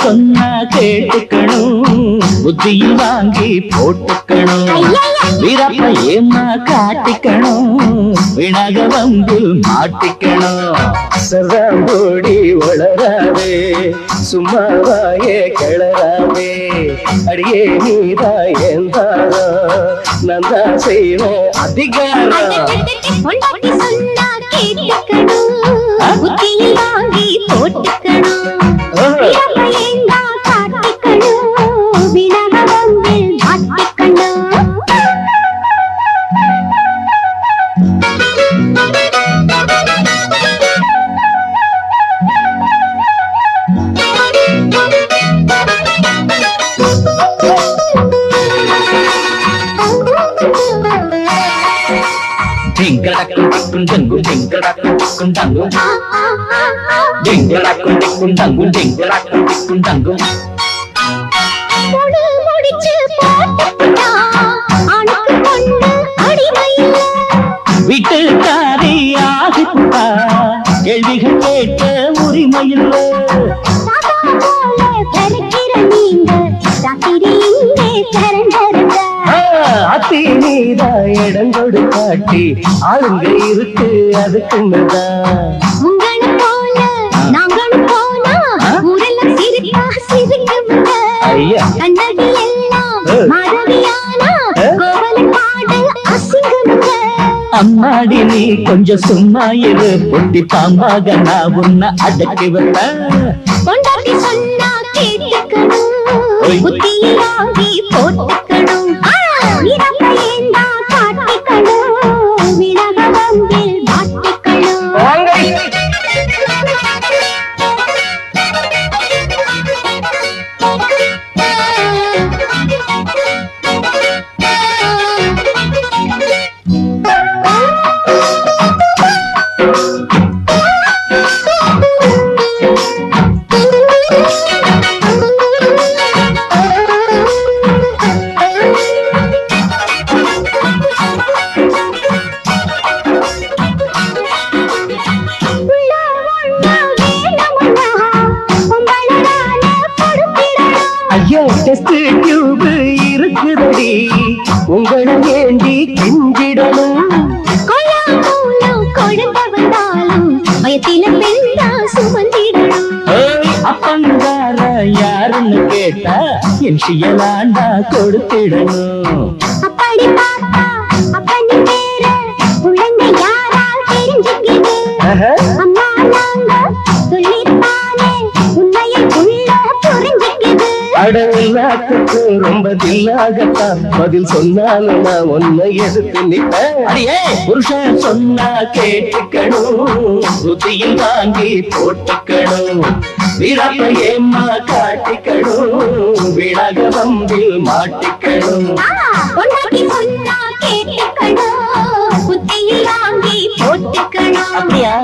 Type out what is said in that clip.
சொன்னா கேட்டுக்கணும், புத்தியில் வாங்கி போட்டுக்கணும். வீரப்ப ஏமா காட்டிக்கணும், வினக வந்து மாட்டிக்கணும். சர்வாம்போடி வளராதே, சும்மாவாயே கிளறாதே. அடியே நீதா ஏந்தாரா, நான் தான் செய்வேன் அதிகாரம். சொன்னா கேட்டுக்கணும், புத்தியில் வாங்கி போட்டுக்கணும். வீட்டுக்காரி ஆகிட்டா, கேள்விகள் கேட்ட உரிமையில் அத்தி நீதா இடங்கொடு காட்டி ஆளுங்க இருக்கு அதுக்குன்னுதான். அம்மாடி நீ கொஞ்சம் சும்மா இரு, பொட்டி பாம்பாக நான் உன்னை அடக்கி விட்டேன். சொன்னா கேட்டுக்கணும், புத்தியில் வாங்கி போட்டுக்கணும். இருக்குதடி, உங்களை வேண்டி கெஞ்சிடணும். அப்பங்கார யாருன்னு கேட்டா என் சியலாண்டா கொடுத்திடணும். அடவில்லாத்துக்கு ரொம்ப தில்லாகத்தான் பதில் சொன்னாலும் நான் ஒன்னை எடுத்து நிற்பேன். புருஷன் சொன்னா கேட்டுக்கணும், புத்தியில் வாங்கி போட்டுக்கணும். வீரப்ப ஏமா காட்டிக்கணும், விலக வம்பில் மாட்டிக்கணும். புத்தியில் வாங்கி போட்டுக்கணும். அப்படியா?